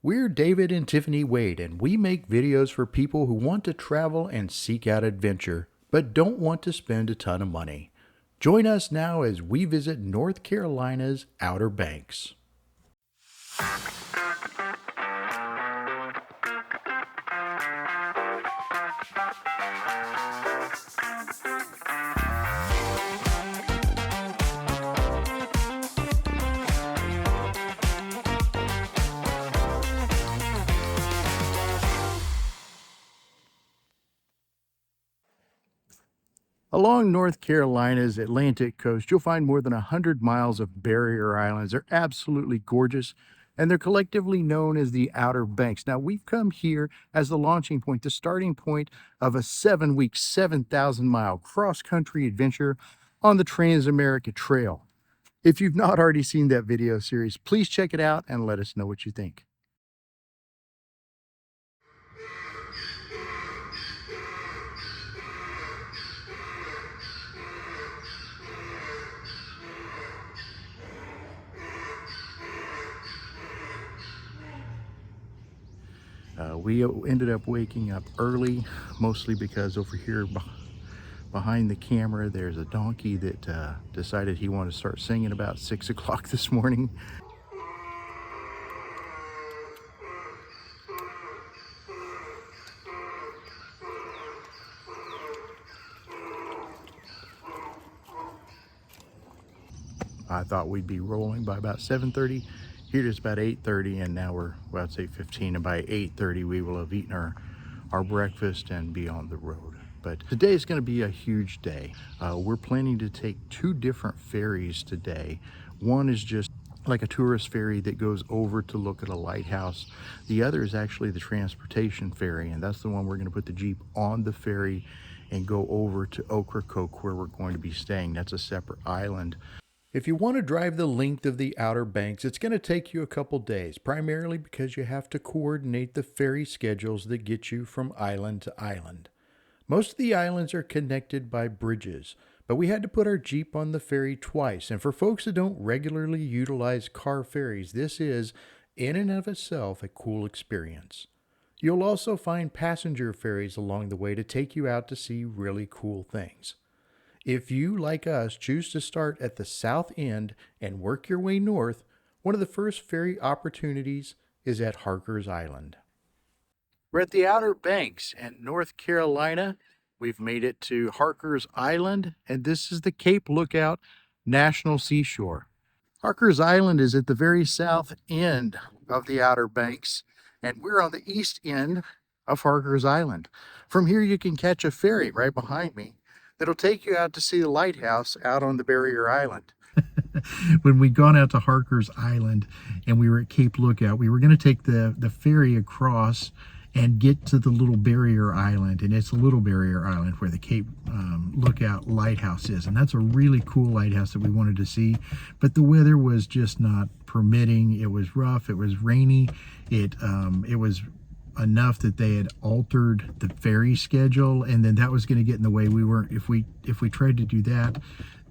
We're David and Tiffany Wade, and we make videos for people who want to travel and seek out adventure, but don't want to spend a ton of money. Join us now as we visit North Carolina's Outer Banks. Along North Carolina's Atlantic coast, you'll find more than 100 miles of barrier islands. They're absolutely gorgeous, and they're collectively known as the Outer Banks. Now, we've come here as the launching point, the starting point of a 7-week, 7,000-mile cross-country adventure on the Transamerica Trail. If you've not already seen that video series, please check it out and let us know what you think. We ended up waking up early, mostly because over here behind the camera there's a donkey that decided he wanted to start singing about 6 o'clock this morning. I thought we'd be rolling by about 7:30. Here it is about 8:30, and now we're, well, it's 8:15, and by 8:30 we will have eaten our breakfast and be on the road. But today is going to be a huge day. We're planning to take 2 different ferries today. One is just like a tourist ferry that goes over to look at a lighthouse. The other is actually the transportation ferry, and that's the one we're going to put the Jeep on the ferry and go over to Ocracoke, where we're going to be staying. That's a separate island. If you want to drive the length of the Outer Banks, it's going to take you a couple days, primarily because you have to coordinate the ferry schedules that get you from island to island. Most of the islands are connected by bridges, but we had to put our Jeep on the ferry twice. And for folks that don't regularly utilize car ferries, this is, in and of itself, a cool experience. You'll also find passenger ferries along the way to take you out to see really cool things. If you, like us, choose to start at the south end and work your way north, one of the first ferry opportunities is at Harker's Island. We're at the Outer Banks in North Carolina. We've made it to Harker's Island, and this is the Cape Lookout National Seashore. Harker's Island is at the very south end of the Outer Banks, and we're on the east end of Harker's Island. From here, you can catch a ferry right behind me that'll take you out to see the lighthouse out on the barrier island. When we'd gone out to Harker's Island and we were at Cape Lookout, we were going to take the ferry across and get to the little barrier island, and it's a little barrier island where the Cape Lookout Lighthouse is, and that's a really cool lighthouse that we wanted to see, but the weather was just not permitting. It was rough, it was rainy, it was enough that they had altered the ferry schedule, and then that was going to get in the way. We weren't, if we tried to do that,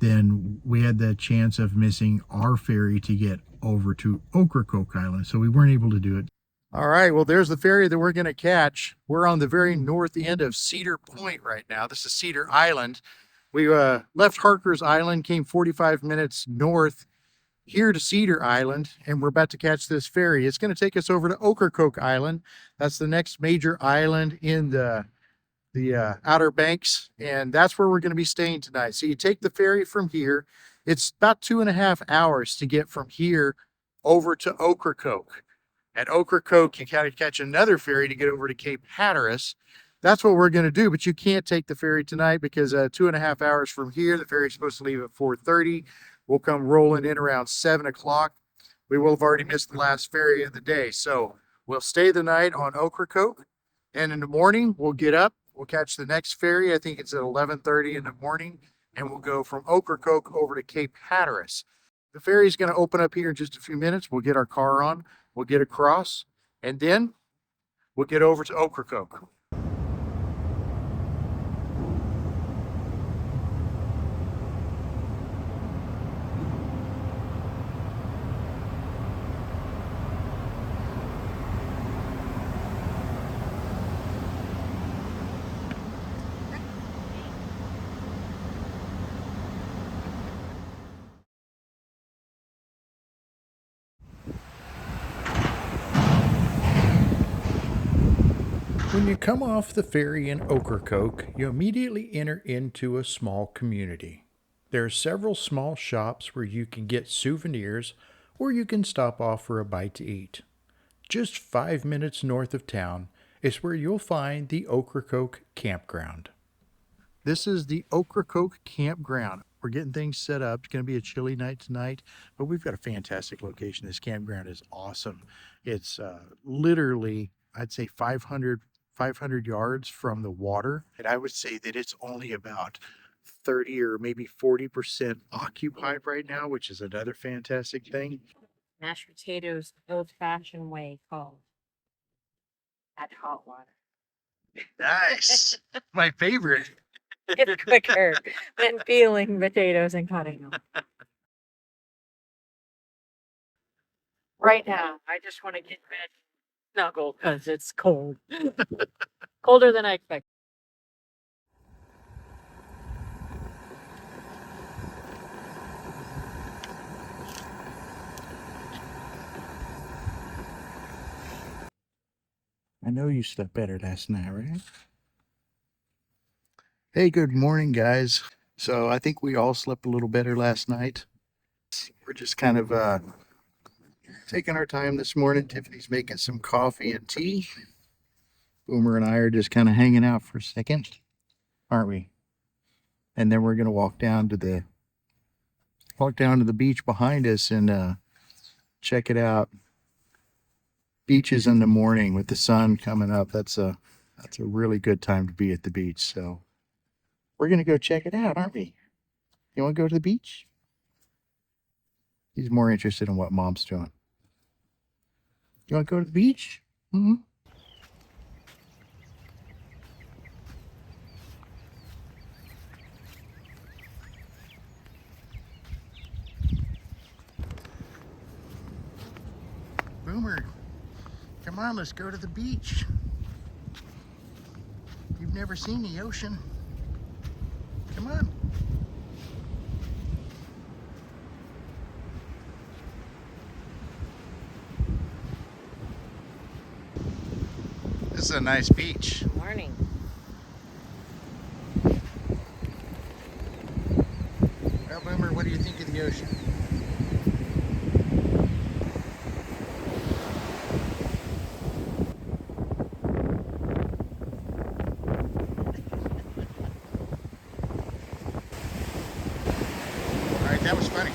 then we had the chance of missing our ferry to get over to Ocracoke Island, so we weren't able to do it. All right, well, there's the ferry that we're going to catch. We're on the very north end of Cedar Point right now. This is Cedar Island. We left Harker's Island, came 45 minutes north here to Cedar Island, and we're about to catch this ferry. It's going to take us over to Ocracoke Island. That's the next major island in the Outer Banks, and that's where we're going to be staying tonight. So you take the ferry from here. It's about 2.5 hours to get from here over to Ocracoke. At Ocracoke, you gotta catch another ferry to get over to Cape Hatteras. That's what we're going to do, but you can't take the ferry tonight because 2.5 hours from here, the ferry's supposed to leave at 4:30. We'll come rolling in around 7 o'clock. We will have already missed the last ferry of the day. So we'll stay the night on Ocracoke, and in the morning we'll get up. We'll catch the next ferry. I think it's at 11:30 in the morning, and we'll go from Ocracoke over to Cape Hatteras. The ferry's going to open up here in just a few minutes. We'll get our car on, we'll get across, and then we'll get over to Ocracoke. When you come off the ferry in Ocracoke, you immediately enter into a small community. There are several small shops where you can get souvenirs or you can stop off for a bite to eat. Just 5 minutes north of town is where you'll find the Ocracoke Campground. This is the Ocracoke Campground. We're getting things set up. It's going to be a chilly night tonight, but we've got a fantastic location. This campground is awesome. It's literally, I'd say 500 yards from the water. And I would say that it's only about 30 or maybe 40% occupied right now, which is another fantastic thing. Mashed potatoes, old-fashioned way called. Add hot water. Nice. My favorite. It's quicker than peeling potatoes and cutting them. Right now, I just want to get red snuggle because it's cold. Colder than I expected. I know you slept better last night, right? Hey, good morning, guys. So I think we all slept a little better last night. We're just kind of taking our time this morning. Tiffany's making some coffee and tea. Boomer and I are just kind of hanging out for a second, aren't we? And then we're gonna walk down to the beach behind us and check it out. Beaches in the morning with the sun coming up. That's a really good time to be at the beach. So we're going to go check it out, aren't we? You want to go to the beach? He's more interested in what Mom's doing. You want to go to the beach? Mm-hmm. Boomer, come on, let's go to the beach. You've never seen the ocean. Come on. This is a nice beach. Good morning. Well, Boomer, what do you think of the ocean? That was funny.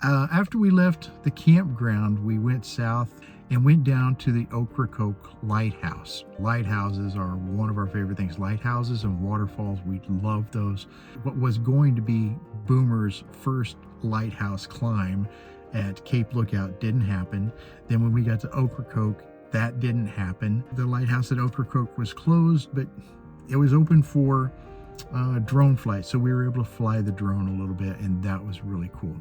After we left the campground, we went south and went down to the Ocracoke Lighthouse. Lighthouses are one of our favorite things. Lighthouses and waterfalls, we love those. What was going to be Boomer's first lighthouse climb at Cape Lookout didn't happen. Then when we got to Ocracoke, that didn't happen. The lighthouse at Ocracoke was closed, but it was open for drone flight, so we were able to fly the drone a little bit, and that was really cool.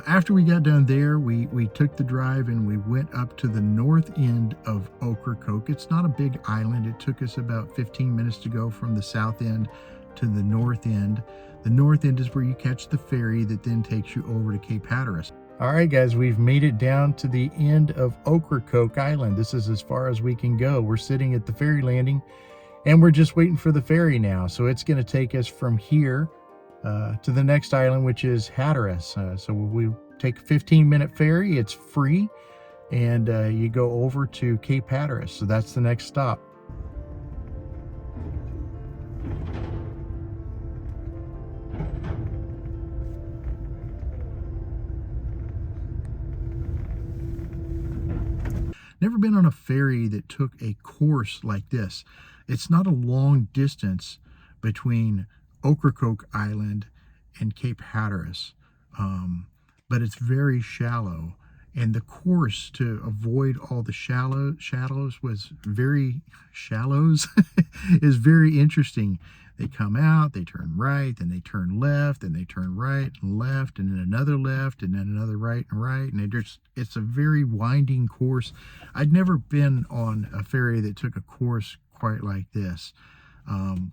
After we got down there, we took the drive and we went up to the north end of Ocracoke. It's not a big island. It took us about 15 minutes to go from the south end to the north end. The north end is where you catch the ferry that then takes you over to Cape Hatteras. All right, guys, we've made it down to the end of Ocracoke Island. This is as far as we can go. We're sitting at the ferry landing and we're just waiting for the ferry now. So it's going to take us from here to the next island, which is Hatteras. So we take a 15-minute ferry. It's free, and you go over to Cape Hatteras. So that's the next stop. Never been on a ferry that took a course like this. It's not a long distance between Ocracoke Island and Cape Hatteras, but it's very shallow, and the course to avoid all the shallows is very interesting. They come out, they turn right, then they turn left, then they turn right and left, and then another left, and then another right and right. And it's a very winding course. I'd never been on a ferry that took a course quite like this.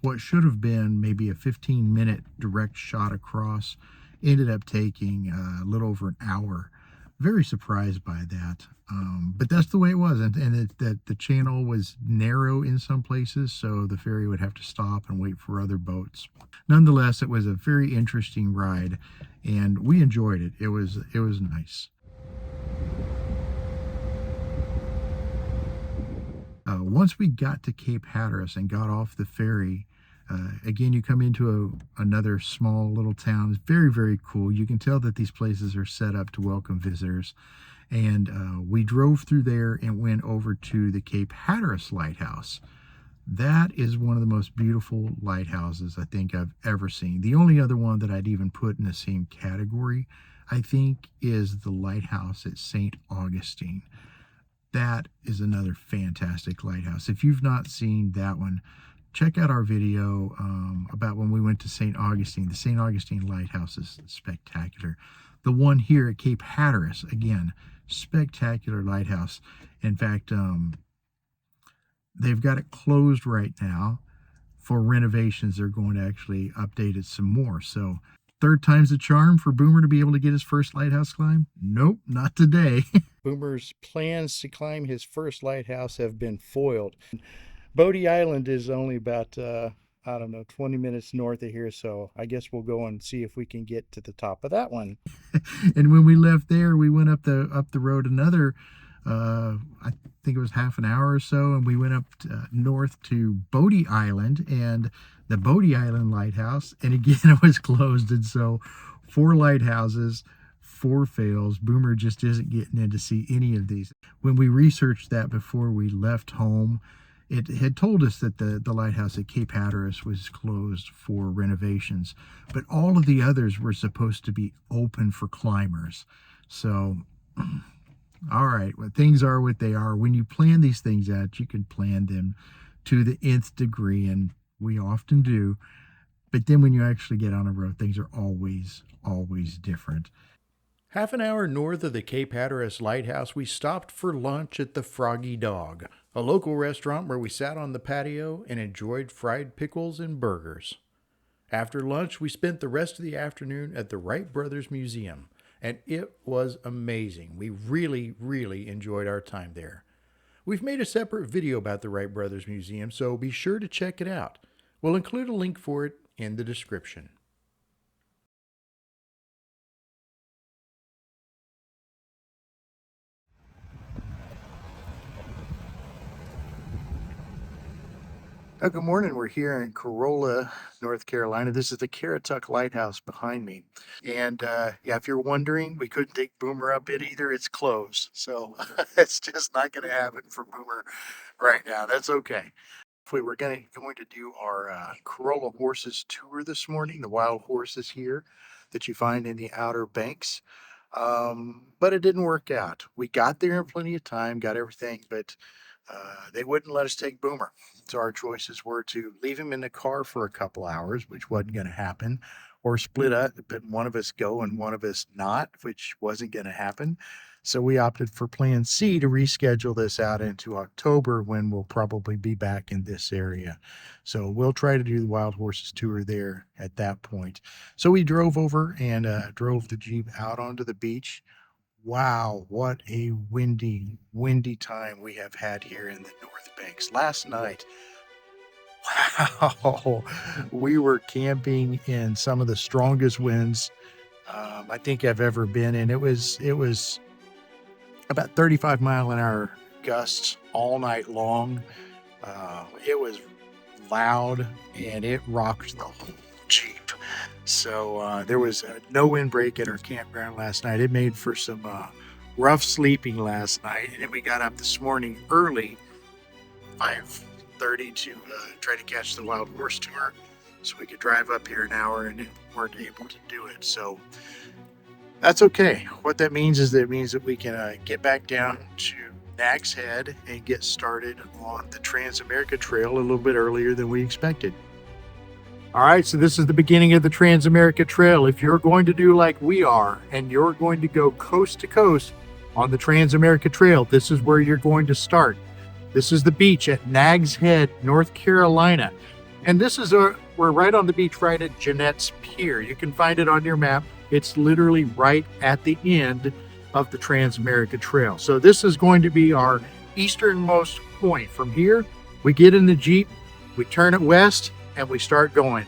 What should have been maybe a 15-minute direct shot across ended up taking a little over an hour. Very surprised by that. But that's the way it was. And that the channel was narrow in some places, so the ferry would have to stop and wait for other boats. Nonetheless, it was a very interesting ride, and we enjoyed it. It was nice. Once we got to Cape Hatteras and got off the ferry, again, you come into another small little town. It's very, very cool. You can tell that these places are set up to welcome visitors. And we drove through there and went over to the Cape Hatteras Lighthouse. That is one of the most beautiful lighthouses I think I've ever seen. The only other one that I'd even put in the same category, I think, is the lighthouse at St. Augustine. That is another fantastic lighthouse. If you've not seen that one, check out our video about when we went to St. Augustine. The St. Augustine Lighthouse is spectacular. The one here at Cape Hatteras, again, spectacular lighthouse. In fact, they've got it closed right now for renovations. They're going to actually update it some more. So third time's the charm for Boomer to be able to get his first lighthouse climb? Nope, not today. Boomer's plans to climb his first lighthouse have been foiled. Bodie Island is only about, I don't know, 20 minutes north of here, so I guess we'll go and see if we can get to the top of that one. And when we left there, we went up the road another, I think it was half an hour or so, and we went up north to Bodie Island and the Bodie Island Lighthouse, and again, it was closed. And so 4 lighthouses, 4 fails. Boomer just isn't getting in to see any of these. When we researched that before we left home, it had told us that the lighthouse at Cape Hatteras was closed for renovations, but all of the others were supposed to be open for climbers. So, all right, well, things are what they are. When you plan these things out, you can plan them to the nth degree, and we often do. But then when you actually get on the road, things are always different. Half an hour north of the Cape Hatteras Lighthouse, we stopped for lunch at the Froggy Dog, a local restaurant where we sat on the patio and enjoyed fried pickles and burgers. After lunch, we spent the rest of the afternoon at the Wright Brothers Museum, and it was amazing. We really enjoyed our time there. We've made a separate video about the Wright Brothers Museum, so be sure to check it out. We'll include a link for it in the description. Good morning. We're here in Corolla, North Carolina. This is the Caratuck Lighthouse behind me. And yeah, if you're wondering, we couldn't take Boomer up it either. It's closed. So it's just not going to happen for Boomer right now. That's okay. We were going to do our Corolla horses tour this morning, the wild horses here that you find in the Outer Banks. But it didn't work out. We got there in plenty of time, got everything, but they wouldn't let us take Boomer. So our choices were to leave him in the car for a couple hours, which wasn't going to happen, or split up, but one of us go and one of us not, which wasn't going to happen. So we opted for plan C to reschedule this out into October, when we'll probably be back in this area. So we'll try to do the wild horses tour there at that point. So we drove over and drove the Jeep out onto the beach. Wow, what a windy time we have had here in the North Banks. Last night, wow, we were camping in some of the strongest winds I think I've ever been in. It was about 35-mile-an-hour gusts all night long. It was loud and it rocked the whole Jeep. So there was no windbreak at our campground last night. It made for some rough sleeping last night. And then we got up this morning early, 5:30, to try to catch the wild horse tour, so we could drive up here an hour, and weren't able to do it. So that's okay. What that means is that we can get back down to Nags Head and get started on the Transamerica Trail a little bit earlier than we expected. All right, so this is the beginning of the Transamerica Trail. If you're going to do like we are and you're going to go coast to coast on the Transamerica Trail, this is where you're going to start. This is the beach at Nags Head, North Carolina. And this is we're right on the beach, right at Jeanette's Pier. You can find it on your map. It's literally right at the end of the Transamerica Trail. So this is going to be our easternmost point. From here, we get in the Jeep, we turn it west, and we start going.